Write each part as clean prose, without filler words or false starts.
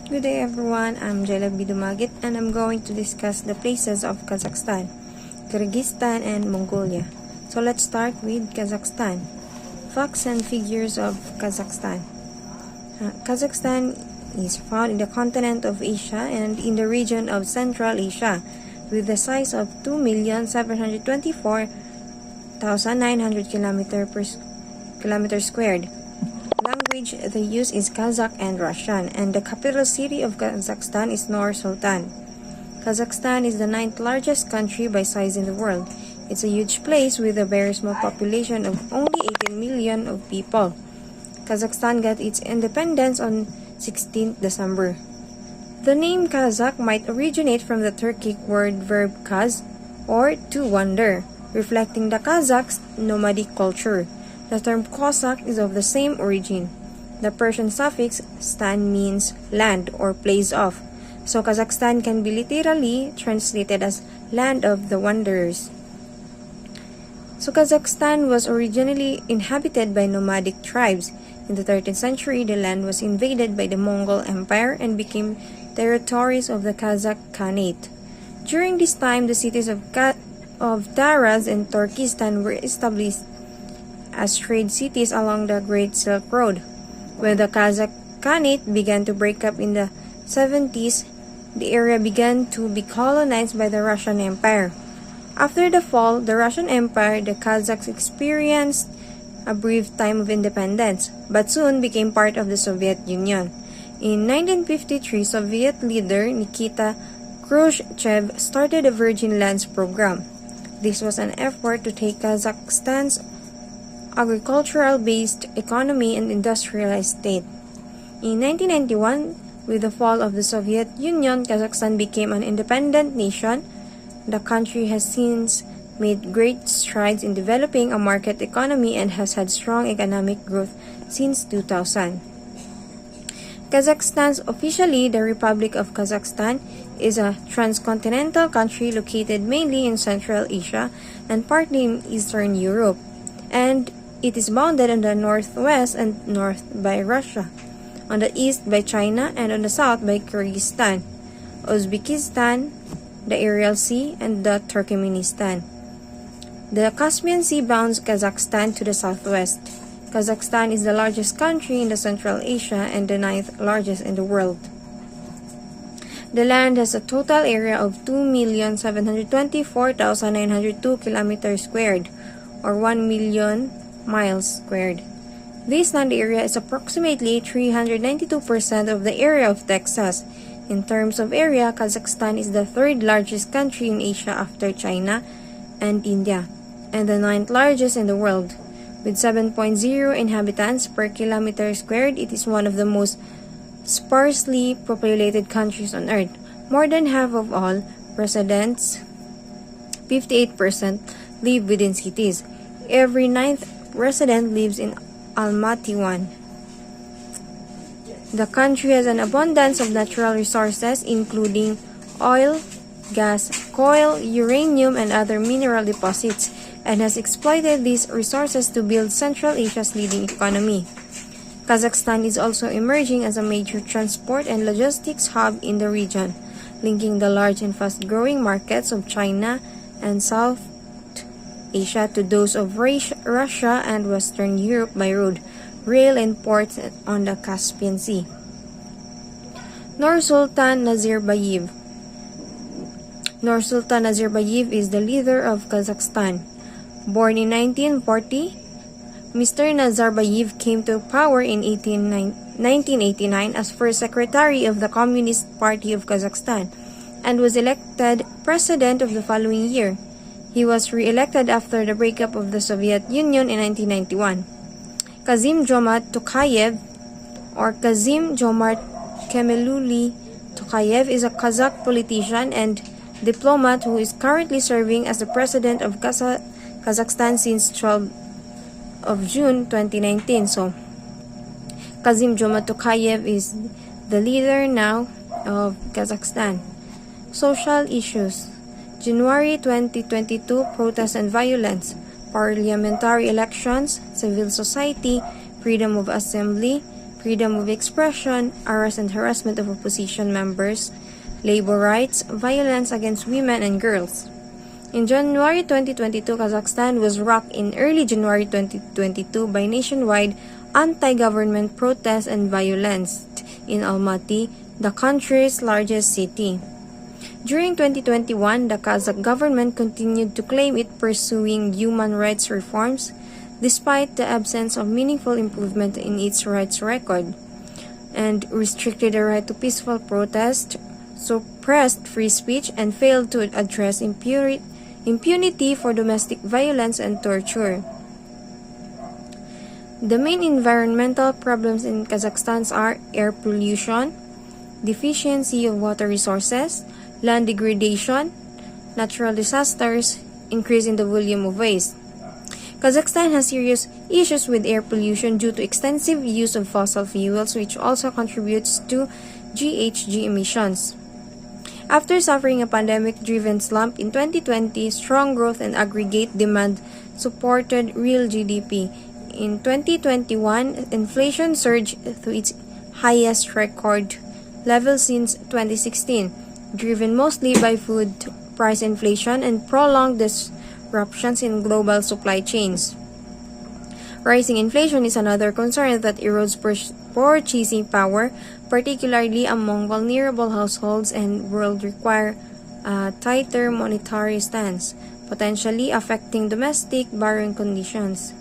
Good day everyone, I'm Jela Bidumagit and I'm going to discuss the places of Kazakhstan, Kyrgyzstan and Mongolia. So let's start with Kazakhstan. Facts and figures of Kazakhstan. Kazakhstan is found in the continent of Asia and in the region of Central Asia with the size of 2,724,900 kilometers squared. Language they use is Kazakh and Russian, and the capital city of Kazakhstan is Nur-Sultan. Kazakhstan is the 9th largest country by size in the world. It's a huge place with a very small population of only 18 million of people. Kazakhstan got its independence on 16th December. The name Kazakh might originate from the Turkic word verb kaz, or to wander, reflecting the Kazakhs' nomadic culture. The term Cossack is of the same origin. The Persian suffix stan means land or place of, so Kazakhstan can be literally translated as land of the wanderers. So Kazakhstan was originally inhabited by nomadic tribes. In the 13th century, the land was invaded by the Mongol Empire and became territories of the Kazakh Khanate. During this time, the cities of Taraz and Turkestan were established as trade cities along the Great Silk Road. When the Kazakh Khanate began to break up in the 70s, the area began to be colonized by the Russian Empire. After the fall of the Russian Empire, the Kazakhs experienced a brief time of independence, but soon became part of the Soviet Union. In 1953, Soviet leader Nikita Khrushchev started the Virgin Lands program. This was an effort to take Kazakhstan's agricultural-based economy and industrialized state. In 1991, with the fall of the Soviet Union, Kazakhstan became an independent nation. The country has since made great strides in developing a market economy and has had strong economic growth since 2000. Kazakhstan, officially the Republic of Kazakhstan, is a transcontinental country located mainly in Central Asia and partly in Eastern Europe, and it is bounded on the northwest and north by Russia, on the east by China, and on the south by Kyrgyzstan, Uzbekistan, the Aral Sea, and the Turkmenistan. The Caspian Sea bounds Kazakhstan to the southwest. Kazakhstan is the largest country in the Central Asia and the 9th largest in the world. The land has a total area of 2,724,902 kilometers squared, or 1 million miles squared. This land area is approximately 392% of the area of Texas. In terms of area, Kazakhstan is the 3rd largest country in Asia after China and India, and the 9th largest in the world. With 7.0 inhabitants per kilometer squared, it is one of the most sparsely populated countries on Earth. More than half of all residents, 58%, live within cities. Every 9th resident lives in Almaty 1. The country has an abundance of natural resources including oil, gas, coal, uranium, and other mineral deposits, and has exploited these resources to build Central Asia's leading economy. Kazakhstan is also emerging as a major transport and logistics hub in the region, linking the large and fast-growing markets of China and South Asia to those of Russia and Western Europe by road, rail, and ports on the Caspian Sea. Nursultan Nazarbayev. Nursultan Nazarbayev is the leader of Kazakhstan. Born in 1940, Mr. Nazarbayev came to power in 1989 as first secretary of the Communist Party of Kazakhstan and was elected president of the following year. He was re-elected after the breakup of the Soviet Union in 1991. Kazim-Jomart Tokayev, or Kazim-Jomart Kemaluli Tokayev, is a Kazakh politician and diplomat who is currently serving as the president of Kazakhstan since 12 of June 2019. So, Kazim-Jomart Tokayev is the leader now of Kazakhstan. Social issues. January 2022, protests and violence, parliamentary elections, civil society, freedom of assembly, freedom of expression, arrest and harassment of opposition members, labor rights, violence against women and girls. In January 2022, Kazakhstan was rocked in early January 2022 by nationwide anti-government protests and violence in Almaty, the country's largest city. During 2021, the Kazakh government continued to claim it pursuing human rights reforms despite the absence of meaningful improvement in its rights record, and restricted the right to peaceful protest, suppressed free speech, and failed to address impunity for domestic violence and torture. The main environmental problems in Kazakhstan are air pollution, deficiency of water resources, land degradation, natural disasters, increase in the volume of waste. Kazakhstan has serious issues with air pollution due to extensive use of fossil fuels, which also contributes to GHG emissions. After suffering a pandemic-driven slump in 2020, strong growth and aggregate demand supported real GDP. In 2021, inflation surged to its highest record level since 2016, driven mostly by food price inflation and prolonged disruptions in global supply chains. Rising inflation is another concern that erodes purchasing power, particularly among vulnerable households, and will require a tighter monetary stance, potentially affecting domestic borrowing conditions.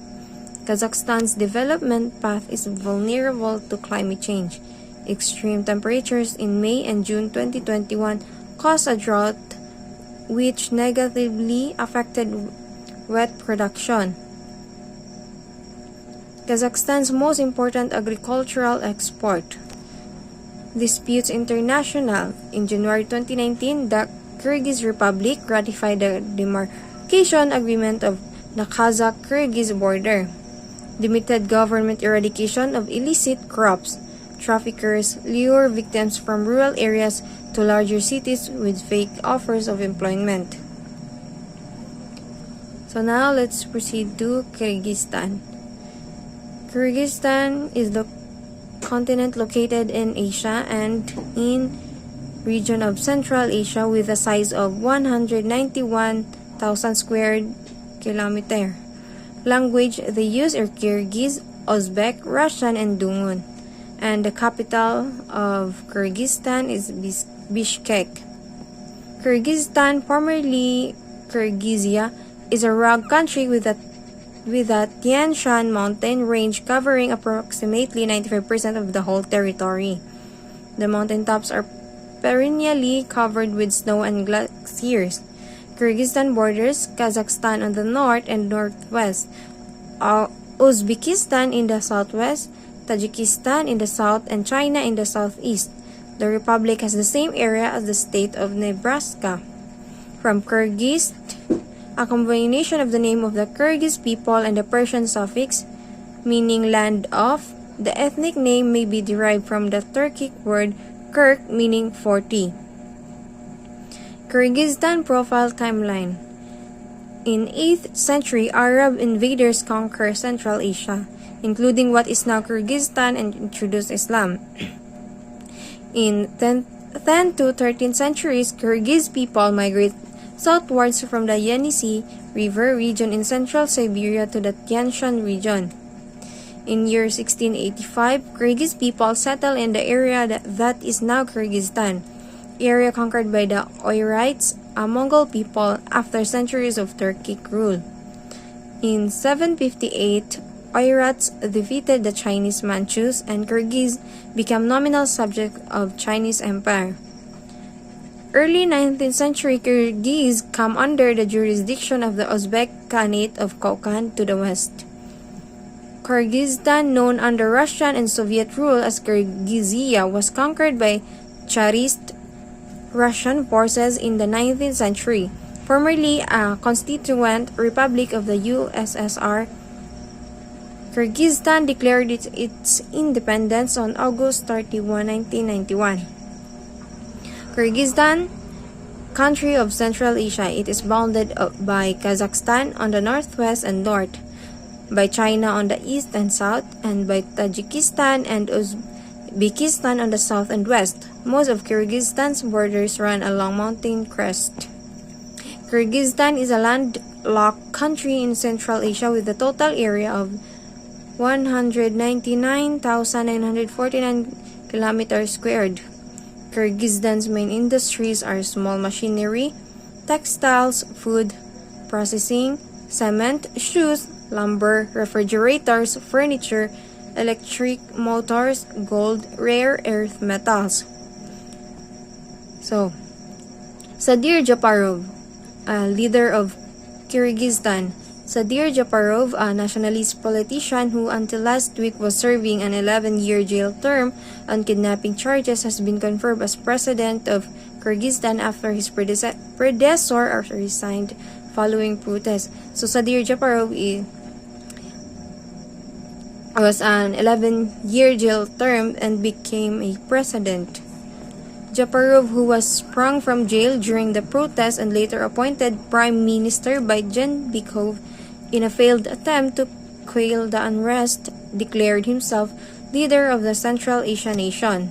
Kazakhstan's development path is vulnerable to climate change. Extreme temperatures in May and June 2021 caused a drought which negatively affected wheat production. Kazakhstan's most important agricultural export. Disputes international. In January 2019, the Kyrgyz Republic ratified the demarcation agreement of the Kazakh-Kyrgyz border. Limited government eradication of illicit crops. Traffickers lure victims from rural areas to larger cities with fake offers of employment. So now let's proceed to Kyrgyzstan. Kyrgyzstan is the continent located in Asia and in region of Central Asia with a size of 191,000 square kilometer. Language they use are Kyrgyz, Uzbek, Russian, and Dungun. And the capital of Kyrgyzstan is Bishkek. Kyrgyzstan, formerly Kyrgyzia, is a rugged country with a Tian Shan mountain range covering approximately 95% of the whole territory. The mountaintops are perennially covered with snow and glaciers. Kyrgyzstan borders Kazakhstan on the north and northwest, Uzbekistan in the southwest, Tajikistan in the south, and China in the southeast. The republic has the same area as the state of Nebraska. From Kyrgyz, a combination of the name of the Kyrgyz people and the Persian suffix meaning land of, the ethnic name may be derived from the Turkic word Kirk meaning 40. Kyrgyzstan profile timeline. In 8th century, Arab invaders conquered Central Asia, including what is now Kyrgyzstan, and introduced Islam. In 10th to 13th centuries, Kyrgyz people migrate southwards from the Yenisei River region in central Siberia to the Tian Shan region. In year 1685, Kyrgyz people settled in the area that is now Kyrgyzstan, area conquered by the Oirites, a Mongol people, after centuries of Turkic rule. In 758, Oirites defeated the Chinese Manchus, and Kyrgyz became nominal subject of Chinese Empire. Early 19th century Kyrgyz come under the jurisdiction of the Uzbek Khanate of Kokand to the west. Kyrgyzstan, known under Russian and Soviet rule as Kyrgyzia, was conquered by Tsarist Russian forces in the 19th century, formerly a constituent republic of the USSR. Kyrgyzstan declared its independence on August 31, 1991. Kyrgyzstan, country of Central Asia, it is bounded by Kazakhstan on the northwest and north, by China on the east and south, and by Tajikistan and Uzbekistan on the south and west. Most of Kyrgyzstan's borders run along mountain crest. Kyrgyzstan is a landlocked country in Central Asia with a total area of 199,949 kilometers squared. Kyrgyzstan's main industries are small machinery, textiles, food processing, cement, shoes, lumber, refrigerators, furniture, electric motors, gold, rare earth metals. So, Sadir Japarov, leader of Kyrgyzstan. Sadir Japarov, a nationalist politician who until last week was serving an 11-year jail term on kidnapping charges, has been confirmed as president of Kyrgyzstan after his predecessor resigned following protests. So Sadir Japarov was an 11-year jail term and became a president. Japarov, who was sprung from jail during the protests and later appointed prime minister by Genbikov in a failed attempt to quell the unrest, declared himself leader of the Central Asian nation.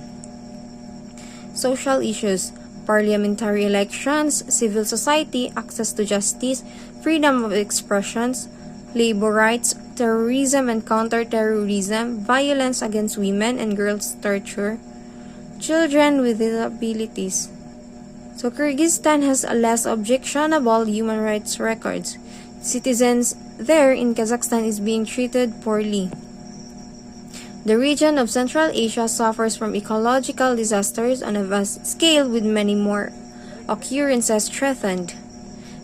Social issues: parliamentary elections, civil society, access to justice, freedom of expressions, labor rights, terrorism and counter-terrorism, violence against women and girls, torture, children with disabilities. So Kyrgyzstan has a less objectionable human rights records. Citizens there in Kazakhstan is being treated poorly. The region of Central Asia suffers from ecological disasters on a vast scale, with many more occurrences threatened.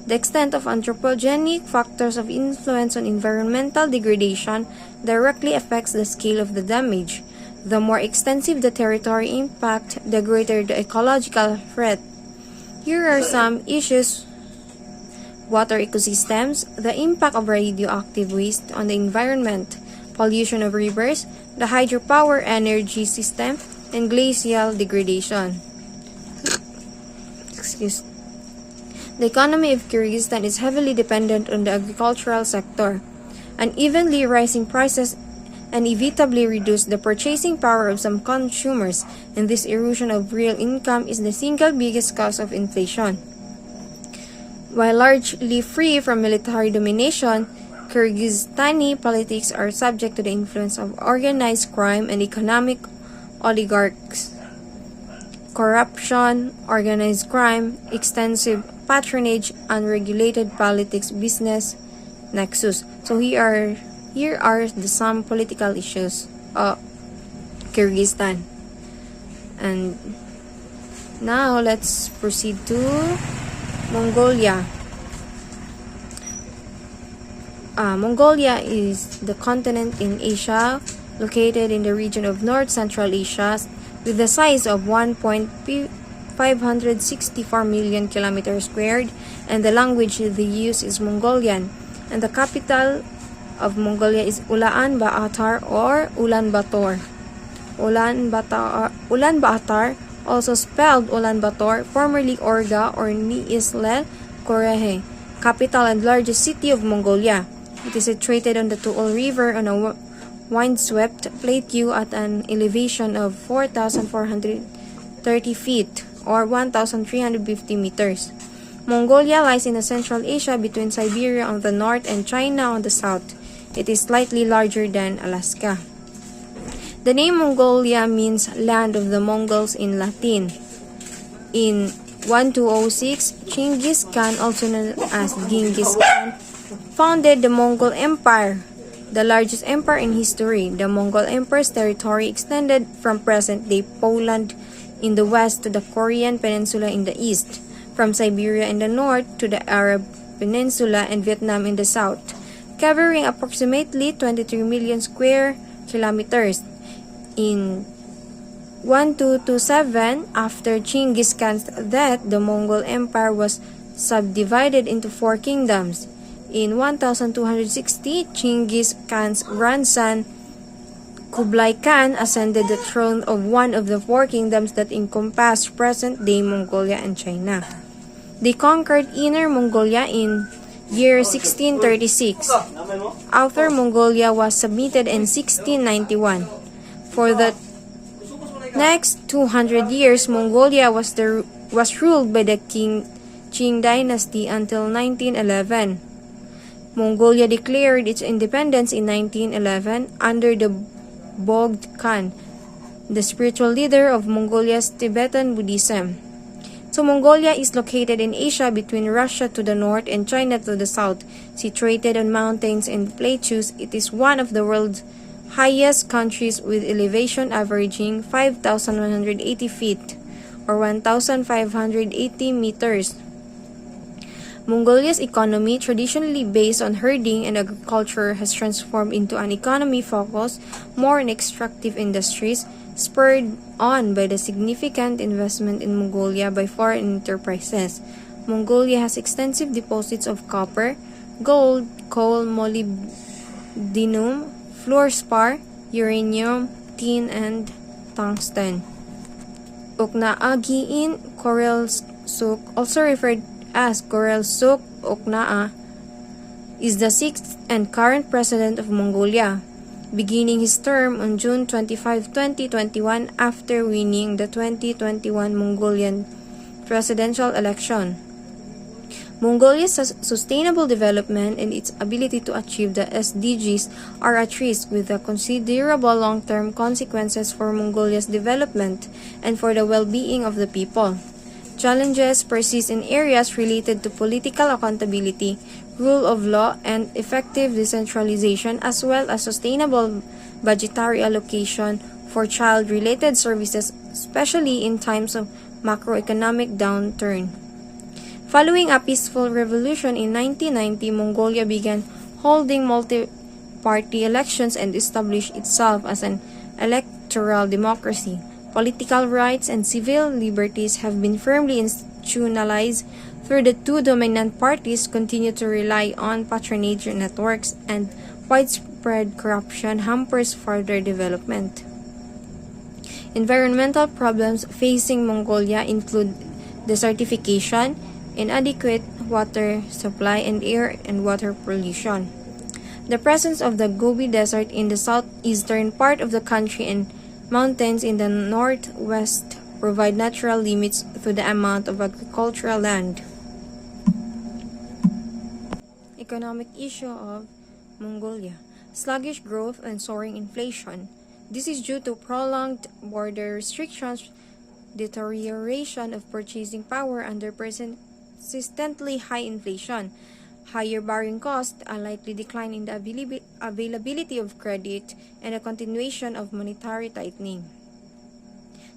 The extent of anthropogenic factors of influence on environmental degradation directly affects the scale of the damage. The more extensive the territory impact, the greater the ecological threat. Here are some issues: water ecosystems, the impact of radioactive waste on the environment, pollution of rivers, the hydropower energy system, and glacial degradation. The economy of Kyrgyzstan is heavily dependent on the agricultural sector. Unevenly rising prices inevitably reduce the purchasing power of some consumers, and this erosion of real income is the single biggest cause of inflation. While largely free from military domination, Kyrgyzstani politics are subject to the influence of organized crime and economic oligarchs. Corruption, organized crime, extensive patronage, unregulated politics, business nexus. So here are some political issues of Kyrgyzstan. And now let's proceed to Mongolia. Mongolia is the continent in Asia located in the region of North Central Asia with a size of 1.564 million kilometers squared, and the language they use is Mongolian, and the capital of Mongolia is Ulaanbaatar or Ulaanbaatar. Ulaanbaatar, also spelled Ulaanbaatar, formerly Orga or Niislel Korehe, capital and largest city of Mongolia. It is situated on the Tuol River on a windswept plateau at an elevation of 4,430 feet or 1,350 meters. Mongolia lies in Central Asia between Siberia on the north and China on the south. It is slightly larger than Alaska. The name Mongolia means land of the Mongols in Latin. In 1206, Chinggis Khan, also known as Genghis Khan, founded the Mongol Empire, the largest empire in history. The Mongol Empire's territory extended from present-day Poland in the west to the Korean Peninsula in the east, from Siberia in the north to the Arab Peninsula and Vietnam in the south, covering approximately 23 million square kilometers. In 1227, after Chinggis Khan's death, the Mongol Empire was subdivided into 4 kingdoms. In 1260, Chinggis Khan's grandson Kublai Khan ascended the throne of one of the 4 kingdoms that encompassed present-day Mongolia and China. They conquered Inner Mongolia in Year 1636. Outer Mongolia was submitted in 1691. For the next 200 years, Mongolia was ruled by the Qing dynasty until 1911. Mongolia declared its independence in 1911 under the Bogd Khan, the spiritual leader of Mongolia's Tibetan Buddhism. So Mongolia is located in Asia between Russia to the north and China to the south. Situated on mountains and plateaus, it is one of the world's highest countries with elevation averaging 5,180 feet or 1,580 meters. Mongolia's economy, traditionally based on herding and agriculture, has transformed into an economy focused more on extractive industries, spurred on by the significant investment in Mongolia by foreign enterprises. Mongolia has extensive deposits of copper, gold, coal, molybdenum, fluorspar, uranium, tin, and tungsten. Uknaagiin Khorelsukh, also referred as Khorelsukh Uknaa, is the sixth and current president of Mongolia, beginning his term on June 25, 2021 after winning the 2021 Mongolian presidential election. Mongolia's sustainable development and its ability to achieve the SDGs are at risk, with the considerable long-term consequences for Mongolia's development and for the well-being of the people. Challenges persist in areas related to political accountability, rule of law, and effective decentralization, as well as sustainable budgetary allocation for child-related services, especially in times of macroeconomic downturn. Following a peaceful revolution in 1990, Mongolia began holding multi-party elections and established itself as an electoral democracy. Political rights and civil liberties have been firmly institutionalized through the two dominant parties continue to rely on patronage networks, and widespread corruption hampers further development. Environmental problems facing Mongolia include desertification, inadequate water supply, and air and water pollution. The presence of the Gobi Desert in the southeastern part of the country and mountains in the northwest provide natural limits to the amount of agricultural land. Economic issue of Mongolia: sluggish growth and soaring inflation. This is due to prolonged border restrictions, deterioration of purchasing power under persistently high inflation, higher borrowing costs, a likely decline in the availability of credit, and a continuation of monetary tightening.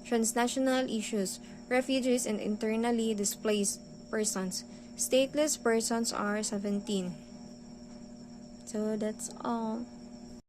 Transnational issues: refugees and internally displaced persons. Stateless persons are 17. So that's all.